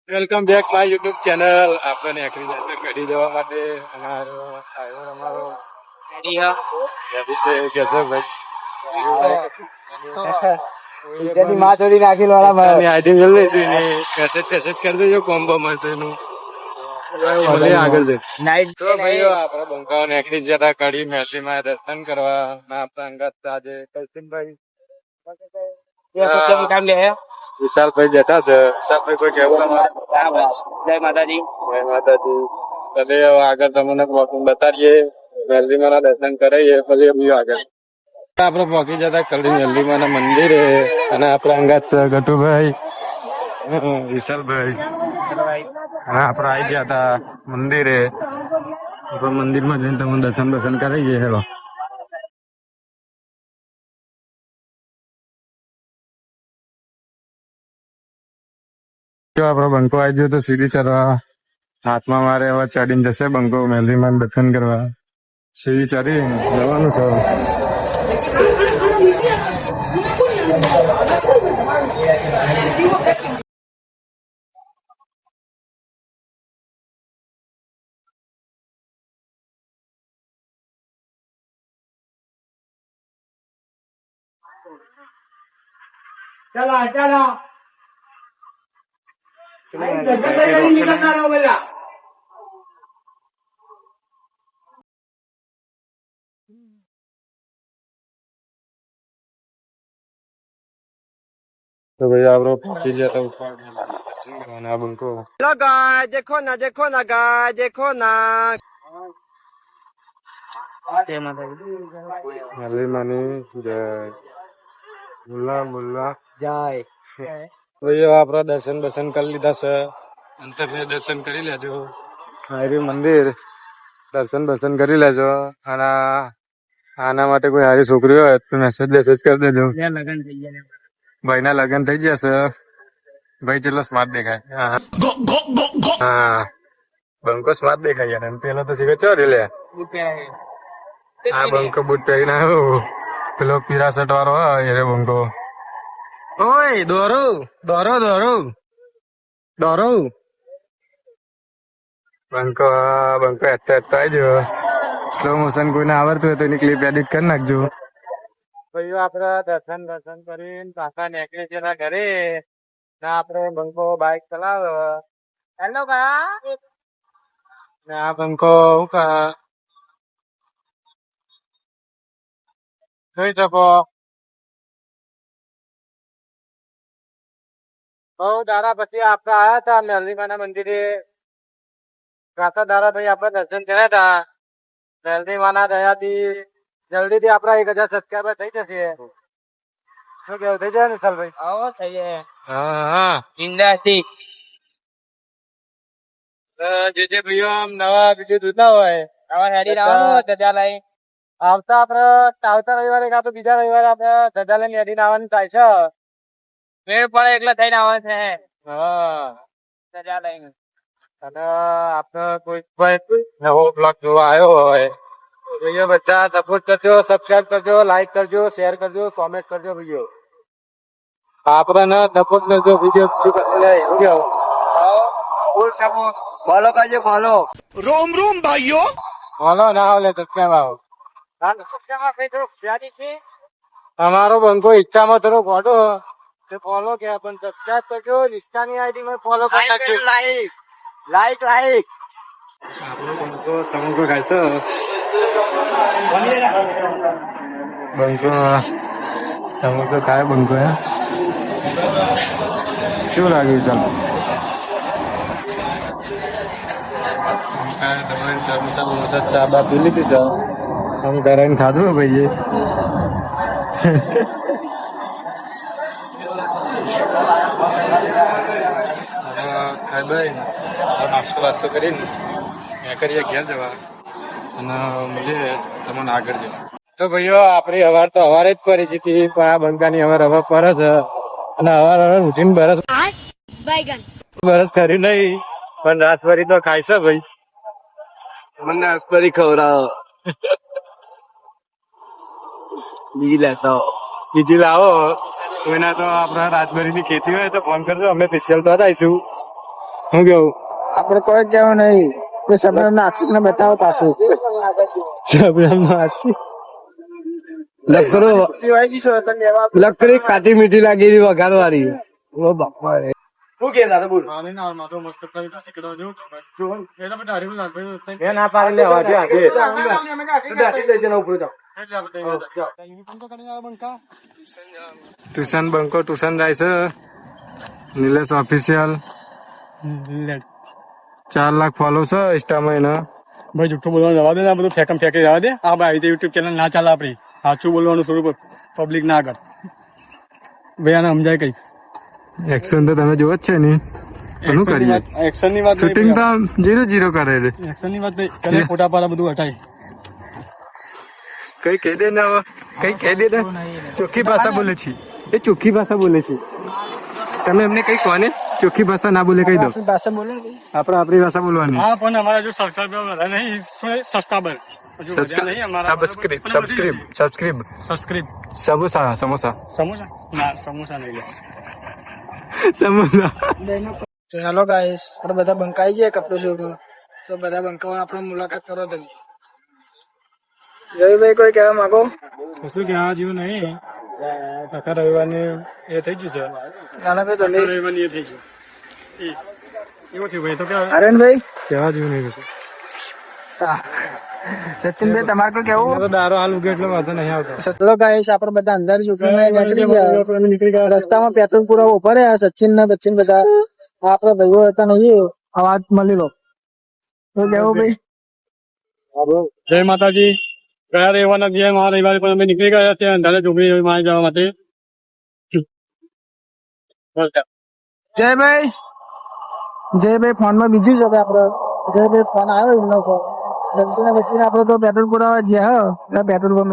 Welcome back my YouTube channel. આપણે એકરી જાતે કઢી જવા માટે અમારો ડ્રાઈવર અમારો રેડી છે કે છે ભાઈ તેની માં ચોરી નાખી વાળા ની આઈડી મેળ લઈશું ને મેસેજ કરી દેજો કોમ્બો મળશે એનું આગળ જઈ તો ભાઈઓ આપડે બંકાઓ એકરી જતા કઢી મેસીમાં દર્શન કરવા ના આપણા અંગત આજે કલસિનભાઈ વિશાલભાઈ બેઠા છે. વિશાલભાઈ કોઈ કેવું તમારે? જય માતાજી. જય માતાજી. ભલે હવે આગળ તમને વોકિંગ બતાડીએ, વેલ્લીમાના દર્શન કરાવીએ, ભલે બીજું આગળ આપડે પહોંચી જતા કલડી વેલ્લીમાના મંદિરે અને આપડા અંગાત છે ગટુભાઈ, વિશાલભાઈ અને આપડે આવી ગયા હતા મંદિરે. મંદિરમાં જઈને તમને દર્શન કરાવીએ. હેલો આપડો બંકો આવી ગયો તો સીડી ચડવા હાથમાં મારે હવે ચડીને જશે બંકો મેલરીમાં દર્શન કરવા. સીડી ચડી જવાનું છે. ચાલો ચાલો નીકળતા પેલા. તો ભાઈ આપડે પહોંચી ગયા હતા ઉપર આ બંકો गाय देखो ना गाय देखो ना. મેલરીમાની જય. મુલ્લા મુલ્લા જય. ભાઈઓ આપડે દર્શન કરી લીધા છે. અંતર દર્શન કરી લેજો. હારી મંદિર દર્શન કરી લેજો. અને આના માટે કોઈ હારી છોકરી હોય તો મેસેજ કરી દેજો. ભાઈ ના લગ્ન થઈ ગયા છે. ભાઈ ચેટલો સ્માર્ટ દેખાય. હા બંકો સ્માર્ટ દેખાય યાર. પેલો તો શીખે ચો રે લે. આ બંકો બૂટ પહેરીને આવ્યો. પેલો પીરા શર્ટ વાળો હોય રે બંકો. ઓય દોરો બંકો આવી ગયો. સ્લો મોશન કોઈને આવડતું હોય તો એની ક્લિપ એડિટ કરી નાખજો. ભાઈઓ આપડે દર્શન કરીને પાછા નીકળી છે ઘરે. ના આપડે બંકો બાઈક ચલાવે. હેલો ના આ બંકો જોઈ શકો બહુ દાડા પછી આપડે આયા હતા મેલરીમાના મંદિરે. કાકા દાડા ભાઈ આપડે દર્શન કર્યા હતા. મેલરીમાના દયાથી જલ્દી થી આપડા 1000 સબસ્ક્રાઈબર થઈ જશે. શું કેવું થઈ જાય ને વિશાલભાઈ? આવો થઈ જાય. હા ઇન્ડાસ્ટિક. જે ભાઈઓ આમ નવા વિડીયો જોતા હોય આવા હેડી આવવાનું ધજા લઈ. આવતા રવિવારે કાં તો બીજા રવિવારે આપડે ધજા લઈને હેડીને આવવાનું થાય છે. મેળ પડે એકલા થઈને આવે છે. હા ધજા લઈને. અને આપડે કોઈ નવો બ્લોગ જોવા આવ્યો હોય તો ભાઈઓ બધા સપોર્ટ કરજો, સબસ્ક્રાઇબ કરજો, લાઈક કરજો, શેર કરજો, કોમેન્ટ કરજો. ભાઈઓ આપડે સપોર્ટ કરજો. વિડીયો ફોલો કરજો ફોલો. રોમ ભાઈઓ. ફોલો ના આવે તો કેમ આવો? અમારો બંકો ઈચ્છામાં થોડો ફોટો ફોલો કે પણ સબસ્ક્રાઇબ કરજો. ઇન્સ્ટાની આઈડી માં ફોલો કરી નાખજો. લાઈક આપણો બંકો સમોસો ખાય છે. બંકો સમોસો ખાય બંકો. શું લાગ્યું ચાલો? સમોસા ચા બા પી લીધી છે. આમ કરાઈને ખાધું ભાઈ. ખાઈ ભાઈ નાસ્તો વાસ્તો કરીને કરીએ ઘેર જવા અને મળીએ તમને આગળ જવા. તો ભાઈઓ આપડી અવાર તો અવારે જ કરી હતી પણ આ બંકાની અવાર હવે પર છે. અને અવાર ઉઠીને બરસ કર્યું નહીં પણ રાસભરી તો ખાય છે ભાઈ. મને રાસભરી ખવડાવો. બીજી લાવો કોઈના તો આપડા રાસભરી ની ખેતી હોય તો ફોન કરજો. અમે સ્પેશિયલ તો આવીશું. શું કેવું આપડે કોઈ કેવું નહીં કોઈ સમય નાસિક ને બતાવો પાછું લકડી કાટી મીઠી લાગી વઘાર વાળી ઓ બાપા રે શું કે દાદા બોલ ના પાડી લેવા છે આગે ટ્યુશન બંકો ટ્યુશન જાય છે નિલેશ ઓફિશિયલ 4 લાખ ફોલો છે ઇન્સ્ટામાં એના ભાઈ જુઠ્ઠું બોલવાનું જવા દે ને આ બધું ફેંકમ ફેંકી જવા દે આ ભાઈ રીતે યુટ્યુબ ચેનલ ના ચાલે આપણી સાચું બોલવાનું સ્વરૂપ પબ્લિક ના આગળ ભાઈ આને સમજાય કઈ એક્શન તો તમે જોવો જ છે ને શું કરીએ એક્શન ની વાત શૂટિંગ તો 0-0 કરે છે એક્શન ની વાત નહીં કને ફોટા પાડા બધું હટાય કઈ કહી દે ને હવે કઈ કહી દે ને ચોખ્ખી ભાષા બોલે છે એ ચોખ્ખી ભાષા બોલે છે તમે એમને કઈ કોને ચોખ્ખી ભાષા ના બોલે કહી દો ભાષા બોલે આપણે આપણી ભાષા બોલવાની હા પણ અમારા જો સબસ્ક્રાઈબર નહીં સબસ્ક્રાઈબર હજુ વધ્યા નહીં અમારા સબસ્ક્રાઇબ સમોસા સમોસા સમોસા ના સમોસા નહીં લે સમોસા તો હેલો ગાઈસ આપણે બધા બંકાઈ જઈએ કપડું શોધવા તો બધા બંકાવા આપણે મુલાકાત કરો તમે જયભાઈ કોઈ કહેવા માંગો કશું કે આ જેવું નહીં આખા રવિવારની એ થઈ ગયું છે નાનાભાઈ તો નહીં રવિવારની એ થઈ ગયું એવું થયું ભાઈ તો કે હરેનભાઈ કહેવા જેવું નહીં કશું સચિનભાઈ તમારે કોઈ કેવું તો દારો હાલ ઉગે એટલે વાંધો નહીં આવતો ચલો ગાઈસ આપણે બધા અંદર નીકળી ગયા રસ્તામાં પેટ્રોલ પુરાવો ઉભા રહ્યા સચિન ને બચ્ચિન બધા આપડે ભાઈઓ હતા નહીં અવાજ મળી લો તો કેવું ભાઈ જય માતાજી ગયા રવિવારના દિવસે મહા રવિવારે પણ અમે નીકળી ગયા ત્યાં અંધારે ઝૂંપડી માં જવા માટે જયભાઈ ફોન માં બીજું છે કે આપડે જયભાઈ ફોન આવ્યો એમનો ફોન બચ્ચીને આપડે તો પેટ્રોલ પુરાવા ગયા હા પેટ્રોલ પંપ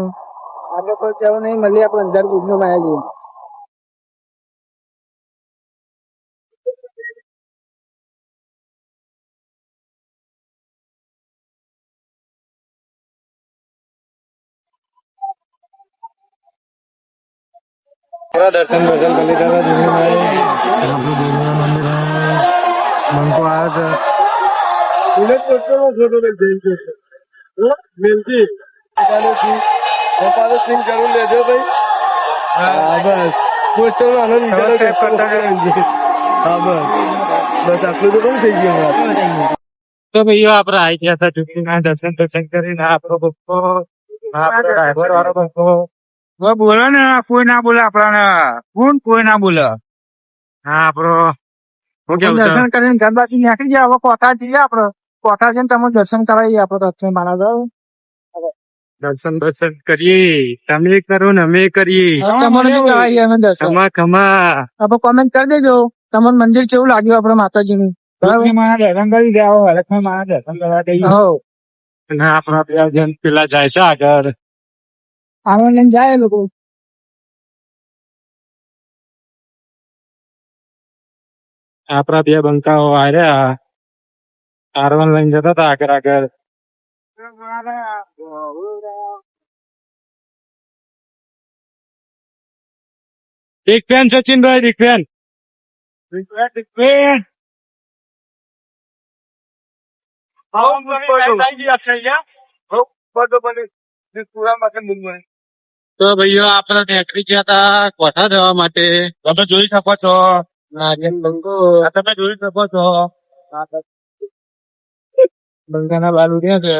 આપડે કોઈ કેવું નહીં મળીએ આપડે અંદર ગુજનો માં આવી જઈએ દર્શન કરી લીધા બંકો આવ્યો છે સિંગ જરૂર લેજો ભાઈ હા બસ પોસ્ટર આનંદ હા બસ આટલું તો કોણ થઈ ગયું તો ભાઈઓ આપડે આવી ગયા હતા ચૂંટણીના દર્શન કરીને આપણો બંકો આપણો ડ્રાઈવર વાળો બંકો બોલો ને કોઈ ના બોલે આપડાને કોઈ ના બોલે હા આપડો દર્શન કરીને ઘર બાજુ નીકળી ગયા હવે કોઠા જઈએ આપડે કોઠા જઈને તમે દર્શન કરાવીએ આપડે રસ્તે મારા જાવ દર્શન કરીએ તમે કરો ને અમે કરીએ ખમા ખમા હવે કોમેન્ટ કરી દેજો તમને મંદિર કેવું લાગ્યું આપડે માતાજીનું દર્શન કરી જાઓ મારા દર્શન કરવા દઈએ અને આપડા બે જણ પેલા જાય છે આગળ આમાં લઈને જાય લોકો આપડા બે બંકાઓ આવ્યા આરવન લઈને જતા હતા આગળ આગળ બિગ ફેન સચિનભાઈ બિગ ફેન તો ભાઈઓ આપડે નીકળી ગયા હતા કોઠા જવા માટે તમે જોઈ શકો છો નારિયેલ બંકો તમે જોઈ શકો છો બંકાના બાલુ ત્યાં છે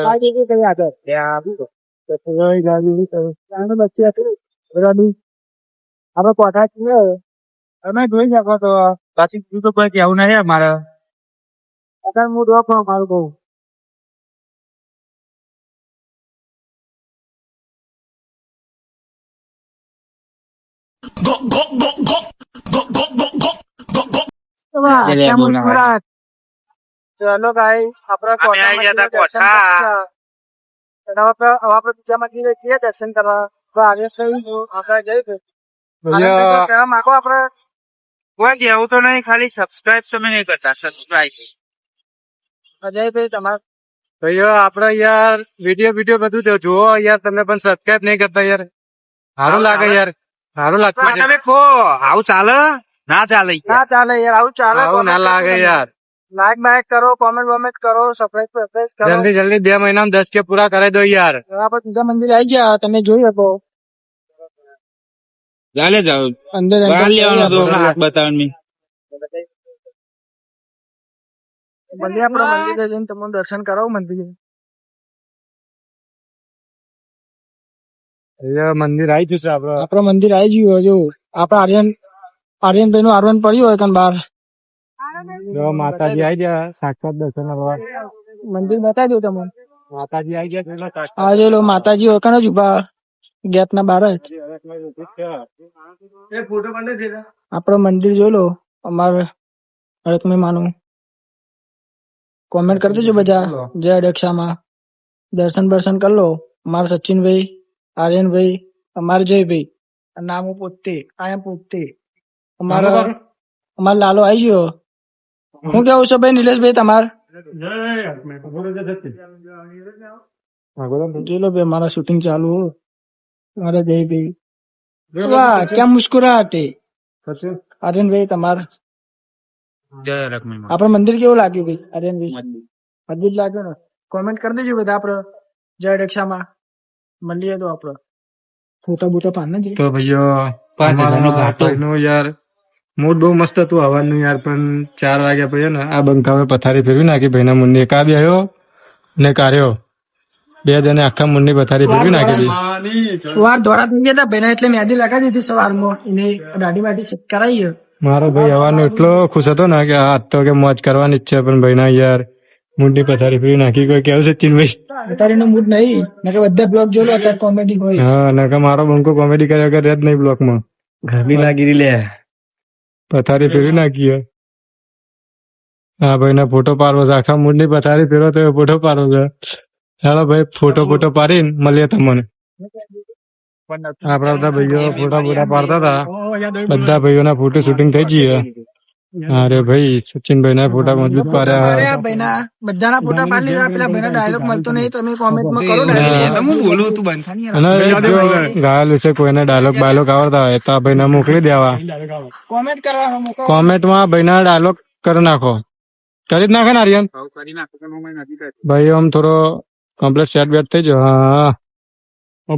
આપડે કોઠા છીએ તમે જોઈ શકો છો બાકી બીજું તો કોઈ કેવું નહીં અમારે અત્યારે હું ડ્રોપ મારું બહુ ચલો ગાઈસ આપડે બીજામાં જઈએ દર્શન કરવા આગળ થયું આગળ જઈ કહેવા માંગો આપડે કોઈ કેવું તો નહીં ખાલી સબસ્ક્રાઇબ તમે નહીં કરતા સબસ્ક્રાઇબ અજયભાઈ તમારે ભાઈઓ આપડે યાર વિડીયો બધું જોવો યાર તમે પણ સબસ્ક્રાઇબ નહીં કરતા યાર સારું લાગે યાર સારું લાગતું છે તમે કહો આવું ચાલે ના ચાલે ના ચાલે યાર આવું ચાલે આવું ના લાગે યાર લાઈક બાઈક કરો, કોમેન્ટ વોમેન્ટ કરો, સબસ્ક્રાઇબ કરો. જલ્દી જલ્દી 2 મહિનામાં 10 કે પૂરા કરાવી દો યાર. હવે આપણે બીજા મંદિરે આવી ગયા, તમે જોઈ શકો. ચાલે જાઓ અંદર બહાર enter લેવાનો તો કરી હાથ બતાવવાની મંદિર આપણા મંદિરે જઈને તમને દર્શન કરાવો મંદિરે. અહીંયા મંદિર આવી જશે આપડે. આપડે મંદિર આવી ગયું જો આપડે આર્યનભાઈ નું આરવન પડ્યું હોય કાન બહાર. જો માતાજી આવી ગયા સાક્ષાત દર્શન કરવા. મંદિર બતાવી દઉં તમને. માતાજી આવી ગયા પેલા સાક્ષાત. આ જો લો માતાજી હોય કાન જ ઉભા ગેટ ના બહાર જ. આપડે મંદિર જોઈ લો અમારે હરકમે માનું. કોમેન્ટ કરી દેજો બધા જય અડક્ષામાં. દર્શન બર્શન કરી લો. અમારા સચિનભાઈ, આર્યનભાઈ, અમારા જયભાઈ. નામ હું પોતે આયા પોતે અમારા લાલો આવી ગયો. હું કેવું છે ભાઈ નિલેશભાઈ તમાર? જોઈ લો ભાઈ મારા શૂટિંગ ચાલુ હો. મારા જયભાઈ વાહ ક્યાં મુસ્કુરાતે. આર્યનભાઈ તમાર આપડે મંદિર કેવું લાગ્યું ભાઈ આર્યનભાઈ? મસ્જિદ લાગ્યો ને? કોમેન્ટ કરી દેજો બધા આપડે જય રક્ષામાં મળીએ તો આપડે ફોટા બોટા પાડ ને. તો ભાઈઓ 5000 ઘાટો નું યાર મૂડ બહુ મસ્ત હતું હવાનું યાર, પણ 4 વાગ્યા પછી ને આ બંકાવે પથારી ફેરવી નાખી ભાઈના મુંડની. એક આ બેહ્યો ને કાર્યો 2 જણે આખા મુંડની પથારી ફેરવી નાખી. સવાર દોડા થઈ ગયા હતા ભાઈ એટલે મેદી લગાવી દીધી સવારમાં એને દાઢી બાઢી સેટ કરાવી. મારો ભાઈ હવાનો એટલો ખુશ હતો ને કે આજ તો કે મોજ કરવાની જ છે, પણ ભાઈના યાર મુંડની પથારી ફેરવી નાખી. કોઈ કેવું સચિનભાઈ? અત્યારે એનું મૂડ નહીં નકર બધા બ્લોગ જોઈ લો અત્યારે કોમેડી હોય. હા નકર મારો બંકો કોમેડી કર્યા વગર રહે જ નહીં બ્લોકમાં. ગરમી લાગી લે પથારી ફેરવી નાખી. હા ભાઈ ના ફોટો પાડવો છે, આખા મૂડ ની પથારી ફેરવો તો ફોટો પાડવો છે. ચાલો ભાઈ ફોટો પાડીને મળીએ તમને. આપડા બધા ભાઈઓ ફોટા પાડતા હતા. બધા ભાઈઓના ફોટો શૂટિંગ થઈ જઈએ. અરે ભાઈ સચિનભાઈ ના ફોટા મજબૂત પાડ્યા. ભાઈના બધાના ફોટા પાડી લીધા. પેલા ભાઈનો ડાયલોગ મળતો નહીં તમે કોમેન્ટમાં કરો. અને જો ઘાયલ વિશે કોઈને ડાયલોગ બાયલોગ આવડતા હોય તો આ ભાઈને મોકલી દેવા. કોમેન્ટ કરવાનો કોમેન્ટમાં ભાઈના ડાયલોગ કરી નાખો. કરી જ નાખે ને આર્યન ભાઈ? આમ થોડો કમ્પ્લીટ સેટ બેટ થઈ જાય. હા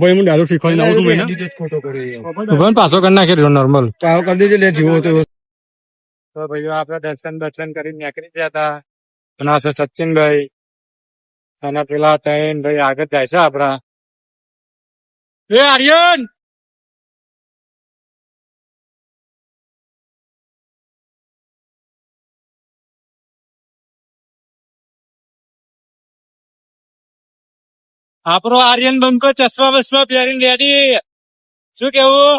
ભાઈ હું ડાયલોગ શીખવાડી નાખું. પાછો કરી નાખી નોર્મલ કરી દેજો લે જીવો તો. તો ભાઈઓ આપડે દર્શન કરીને નીકળી ગયા હતા. અને આ છે સચિનભાઈ અને પેલા 3 ભાઈ આગળ જાય છે આપડા. એ આર્યન આપણો આર્યન બંકો ચશ્મા બસમા પહેરીને રેડી. શું કેવું?